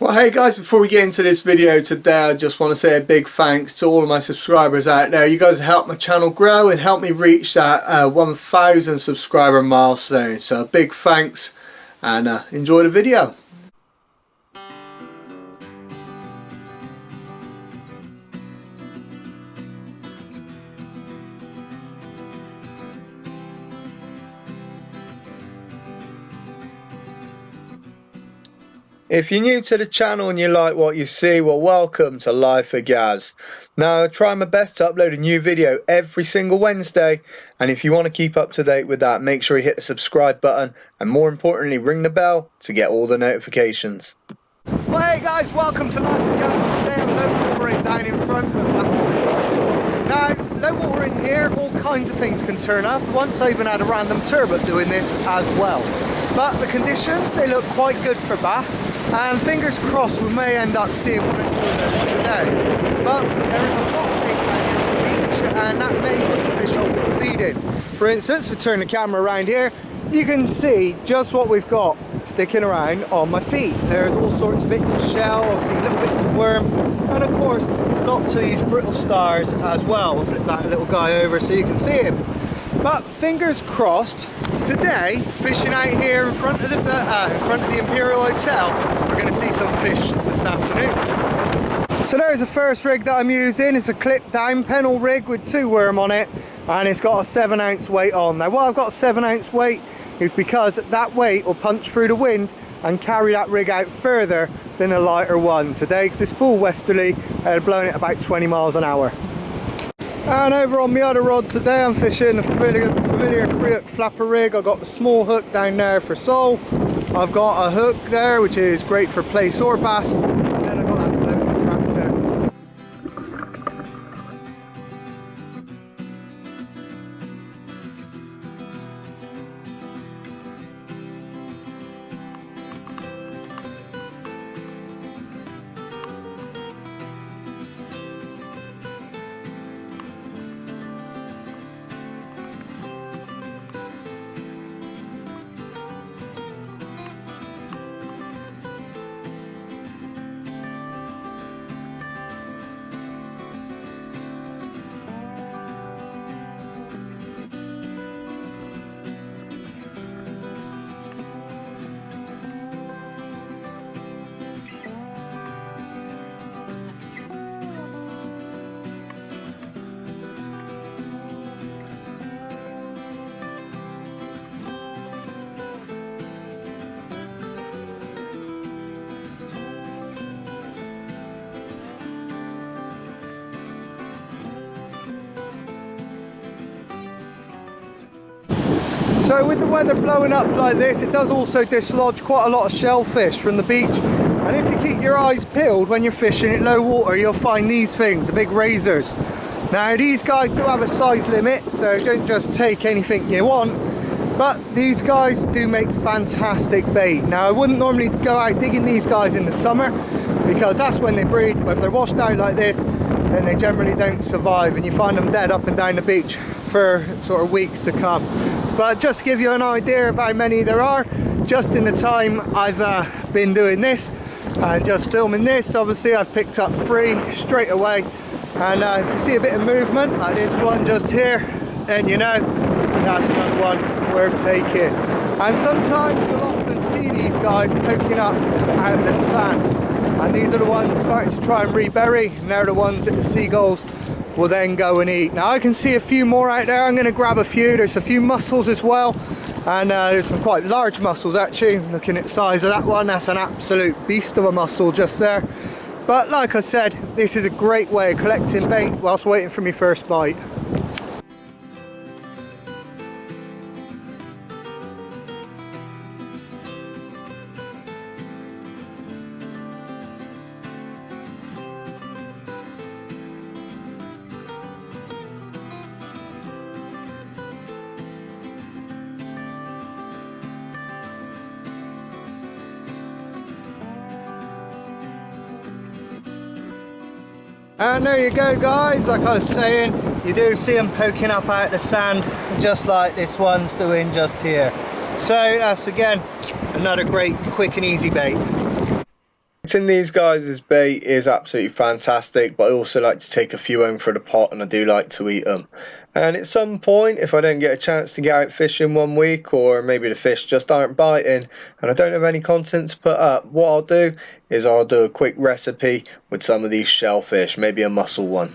Well, hey guys, before we get into this video today, I just want to say a big thanks to all of my subscribers out there. You guys help my channel grow and help me reach that 1,000 subscriber milestone. So a big thanks and enjoy the video. If you're new to the channel and you like what you see, well, welcome to Life for Gaz. Now, I try my best to upload a new video every single Wednesday, and if you want to keep up to date with that, make sure you hit the subscribe button, and more importantly, ring the bell to get all the notifications. Well, hey guys, welcome to Life for Gaz. Today I'm low watering down in front of Blackpool. Now, low water in here, all kinds of things can turn up. Once I even had a random turbot doing this as well. But the conditions, they look quite good for bass, and fingers crossed we may end up seeing one or two of those today. But there is a lot of bait down here on the beach, and that may put the fish off from feeding. For instance, if we turn the camera around here, you can see just what we've got sticking around on my feet. There's all sorts of bits of shell, obviously little bits of worm, and of course lots of these brittle stars as well. We'll flip that little guy over so you can see him. But fingers crossed, today, fishing out here in front of the Imperial Hotel, we're going to see some fish this afternoon. So there's the first rig that I'm using. It's a clip down pennel rig with 2 worm on it, and it's got a 7-ounce weight on. Now why I've got a 7-ounce weight is because that weight will punch through the wind and carry that rig out further than a lighter one today, because it's full westerly and blowing at about 20 miles an hour. And over on my other rod today, I'm fishing the familiar 3-hook flapper rig. I've got the small hook down there for sole. I've got a hook there which is great for place or bass, and then I've got that floating tractor. So with the weather blowing up like this, it does also dislodge quite a lot of shellfish from the beach. And if you keep your eyes peeled when you're fishing at low water, you'll find these things, the big razors. Now these guys do have a size limit, so don't just take anything you want. But these guys do make fantastic bait. Now I wouldn't normally go out digging these guys in the summer, because that's when they breed. But if they're washed out like this, then they generally don't survive, and you find them dead up and down the beach for sort of weeks to come. But just to give you an idea of how many there are, just in the time I've been doing this and just filming this, obviously I've picked up 3 straight away. And if you see a bit of movement like this one just here, then you know that's another one worth taking. And sometimes you'll often see these guys poking up out of the sand, and these are the ones starting to try and rebury, and they're the ones that the seagulls will then go and eat. Now I can see a few more out there. I'm going to grab a few. There's a few mussels as well, and there's some quite large mussels actually. Looking at the size of that one, that's an absolute beast of a mussel just there. But like I said, this is a great way of collecting bait whilst waiting for my first bite. And there you go guys, like I was saying, you do see them poking up out of the sand, just like this one's doing just here. So that's again another great quick and easy bait. Eating these guys as bait is absolutely fantastic, but I also like to take a few home for the pot, and I do like to eat them. And at some point, if I don't get a chance to get out fishing one week, or maybe the fish just aren't biting and I don't have any content to put up, what I'll do is I'll do a quick recipe with some of these shellfish, maybe a mussel one.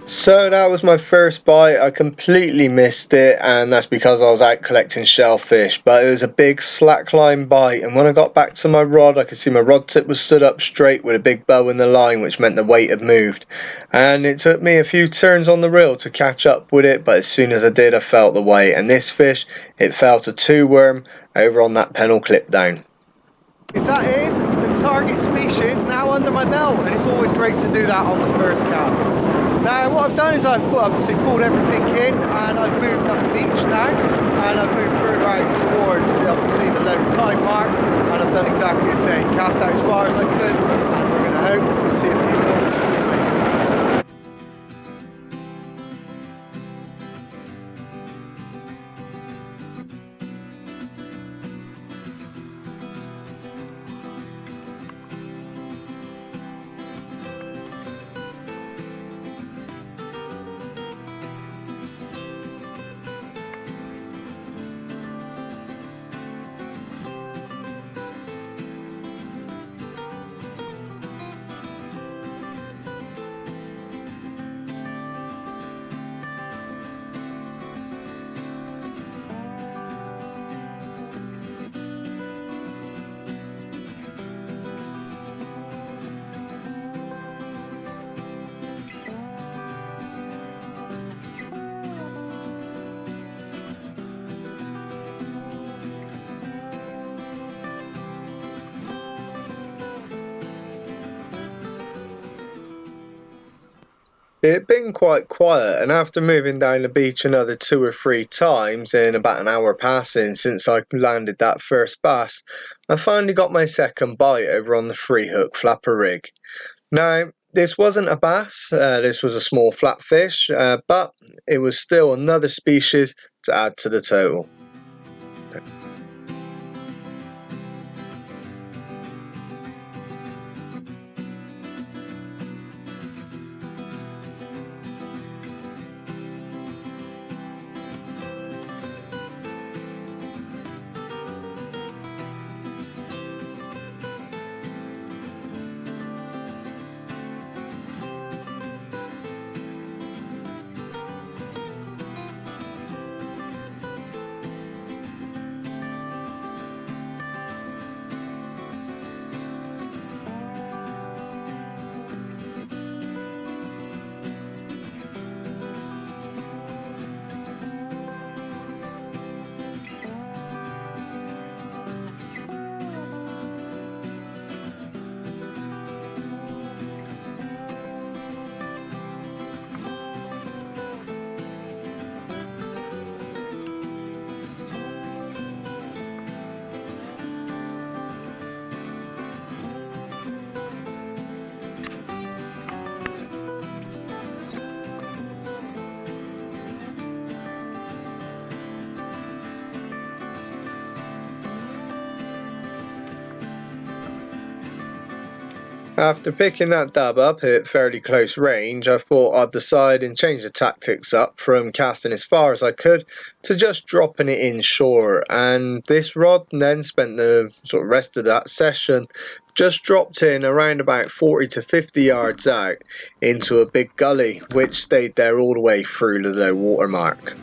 So that was my first bite. I completely missed it, and that's because I was out collecting shellfish, but it was a big slackline bite, and when I got back to my rod I could see my rod tip was stood up straight with a big bow in the line, which meant the weight had moved, and it took me a few turns on the reel to catch up with it, but as soon as I did I felt the weight, and this fish, it fell to 2 worm over on that pennel clip down. That is the target species now under my belt, and it's always great to do that on the first cast. Now what I've done is I've obviously pulled everything in, and I've moved up the beach now, and I've moved further out towards obviously the low tide mark, and I've done exactly the same, cast out as far as I could, and we're going to hope we'll see a few more school baits. It had been quite quiet, and after moving down the beach another 2 or 3 times in about an hour passing since I landed that first bass, I finally got my second bite over on the free hook flapper rig. Now, this wasn't a bass, this was a small flatfish, but it was still another species to add to the total. After picking that dab up at fairly close range, I thought I'd decide and change the tactics up from casting as far as I could to just dropping it in shore, and this rod then spent the sort of rest of that session just dropped in around about 40 to 50 yards out into a big gully which stayed there all the way through the low water mark.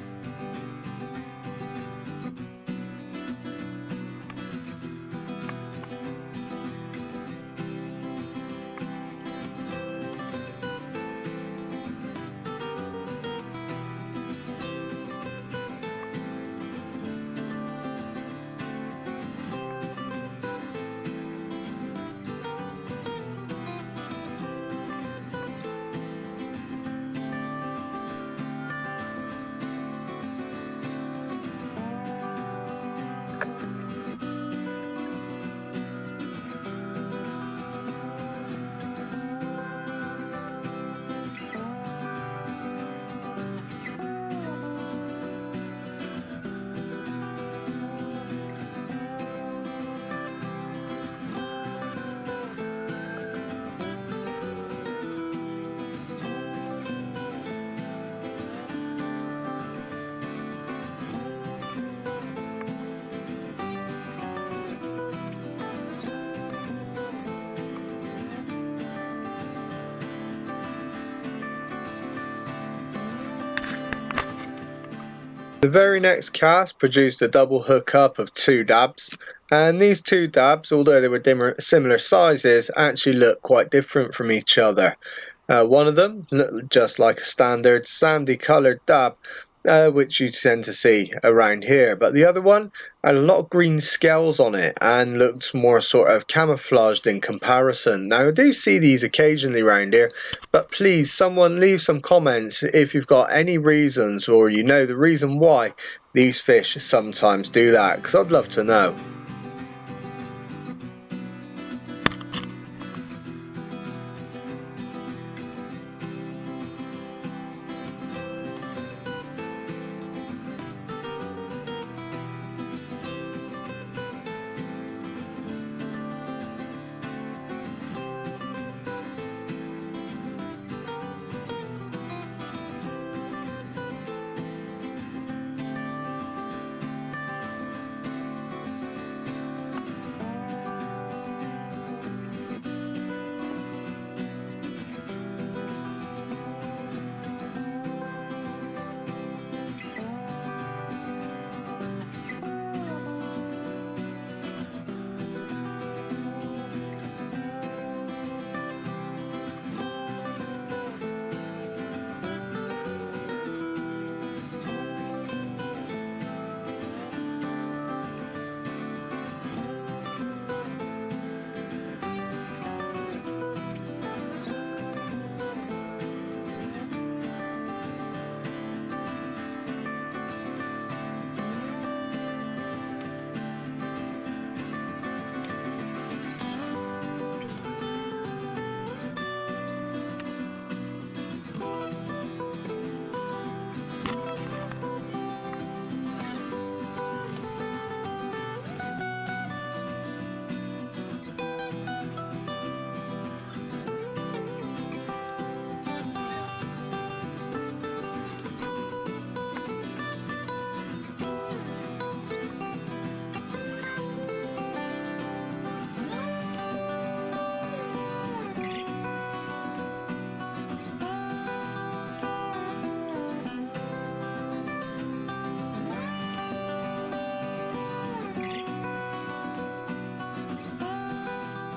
The very next cast produced a double hookup of 2 dabs, and these 2 dabs, although they were similar sizes, actually look quite different from each other. One of them looked just like a standard sandy coloured dab, which you tend to see around here, but the other one had a lot of green scales on it and looked more sort of camouflaged in comparison. Now I do see these occasionally around here, but please someone leave some comments if you've got any reasons or you know the reason why these fish sometimes do that, because I'd love to know.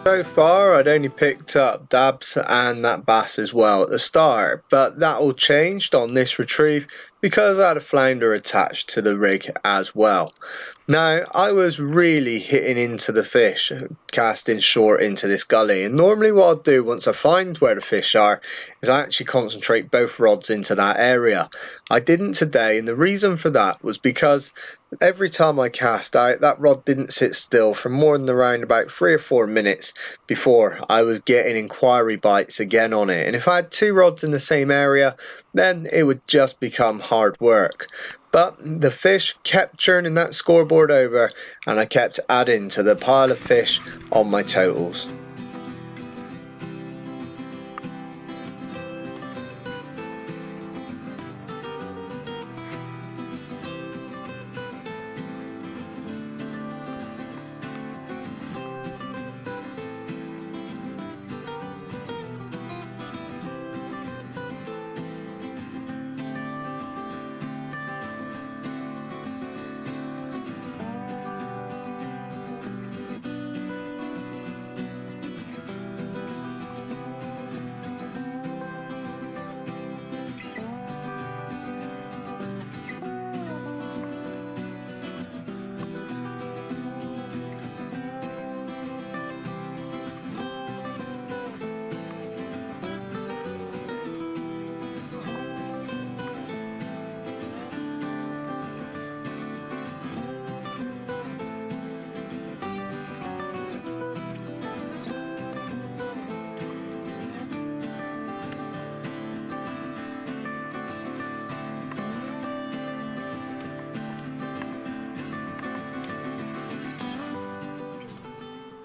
So far I'd only picked up dabs and that bass as well at the start, but that all changed on this retrieve because I had a flounder attached to the rig as well. Now I was really hitting into the fish, casting short into this gully, and normally what I'll do once I find where the fish are is I actually concentrate both rods into that area. I didn't today, and the reason for that was because every time I cast out, that rod didn't sit still for more than around about 3 or 4 minutes before I was getting inquiry bites again on it, and if I had 2 rods in the same area then it would just become hard work. But the fish kept churning that scoreboard over and I kept adding to the pile of fish on my totals.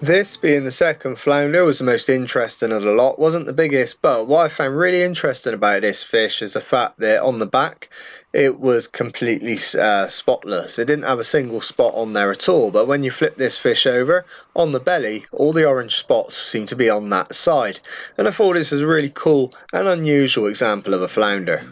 This, being the second flounder, was the most interesting of the lot. Wasn't the biggest, but what I found really interesting about this fish is the fact that on the back it was completely spotless. It didn't have a single spot on there at all, but when you flip this fish over, on the belly, all the orange spots seem to be on that side. And I thought this was a really cool and unusual example of a flounder.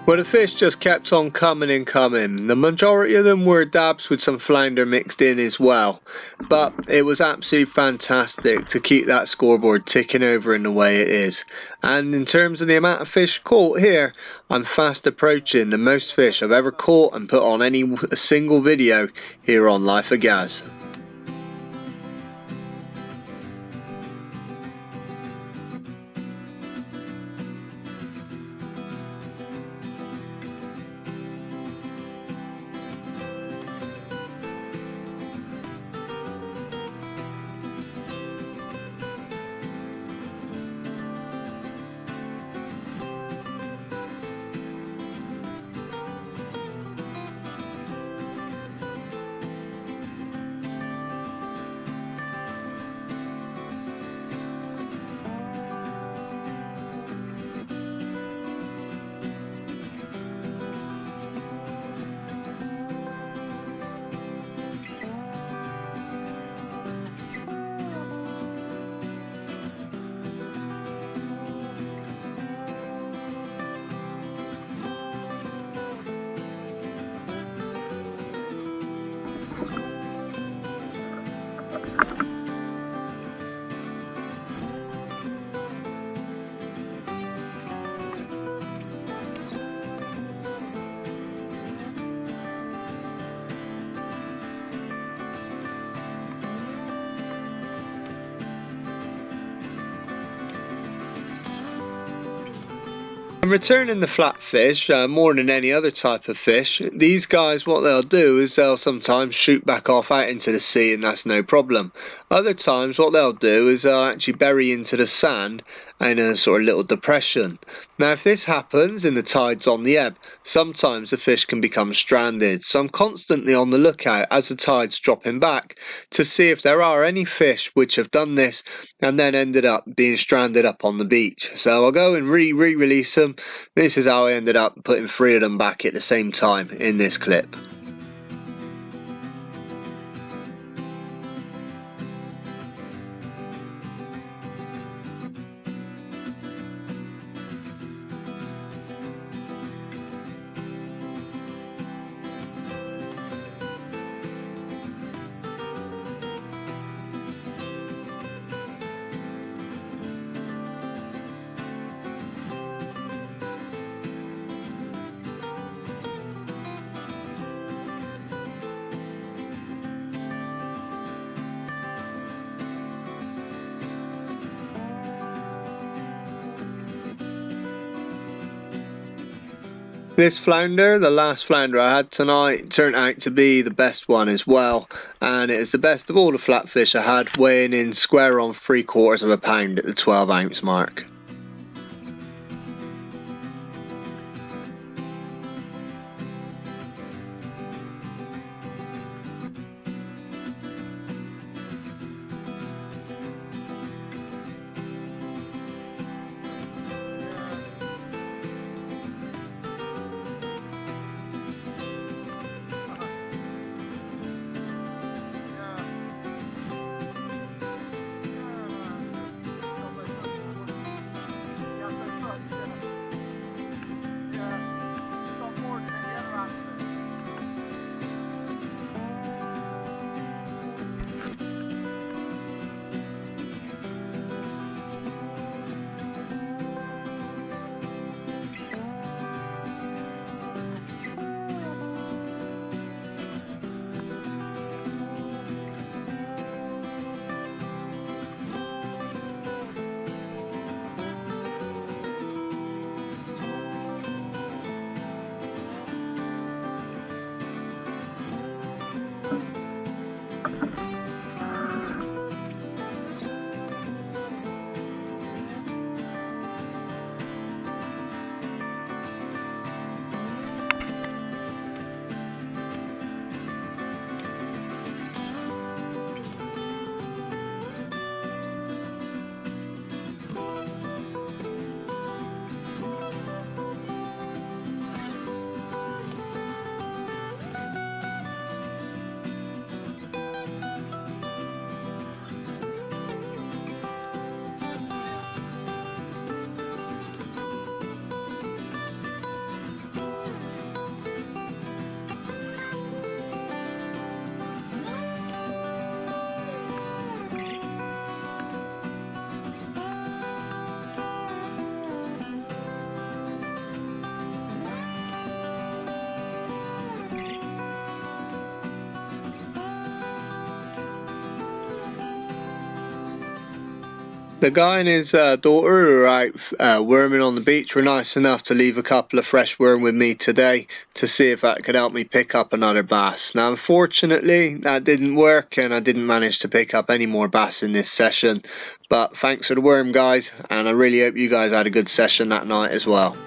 Well, the fish just kept on coming and coming. The majority of them were dabs with some flounder mixed in as well. But it was absolutely fantastic to keep that scoreboard ticking over in the way it is. And in terms of the amount of fish caught here, I'm fast approaching the most fish I've ever caught and put on a single video here on Life of Gaz. And returning the flatfish, more than any other type of fish, these guys, what they'll do is they'll sometimes shoot back off out into the sea, and that's no problem. Other times what they'll do is they'll actually bury into the sand in a sort of little depression. Now if this happens and the tide's on the ebb, sometimes the fish can become stranded. So I'm constantly on the lookout as the tide's dropping back to see if there are any fish which have done this and then ended up being stranded up on the beach. So I'll go and re-release them. This is how I ended up putting 3 of them back at the same time in this clip. This flounder, the last flounder I had tonight, turned out to be the best one as well, and it is the best of all the flatfish I had, weighing in square on 3/4 of a pound at the 12-ounce mark. The guy and his daughter who are out worming on the beach were nice enough to leave a couple of fresh worm with me today to see if that could help me pick up another bass. Now unfortunately that didn't work and I didn't manage to pick up any more bass in this session, but thanks for the worm guys, and I really hope you guys had a good session that night as well.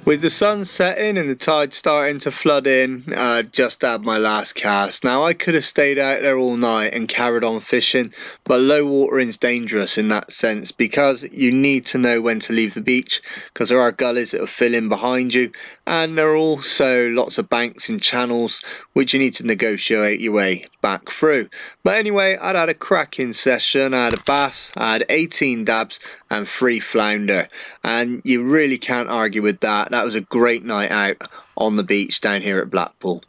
With the sun setting and the tide starting to flood in, I just had my last cast. Now I could have stayed out there all night and carried on fishing, but low watering's dangerous in that sense because you need to know when to leave the beach because there are gullies that will fill in behind you, and there are also lots of banks and channels which you need to negotiate your way back through. But anyway, I'd had a cracking session. I had a bass, I had 18 dabs and 3 flounder, and you really can't argue with that. That was a great night out on the beach down here at Blackpool.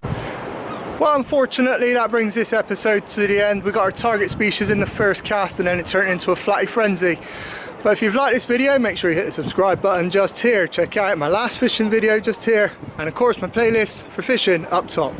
Well, unfortunately that brings this episode to the end. We got our target species in the first cast and then it turned into a flatty frenzy. But if you've liked this video, make sure you hit the subscribe button just here. Check out my last fishing video just here, and of course my playlist for fishing up top.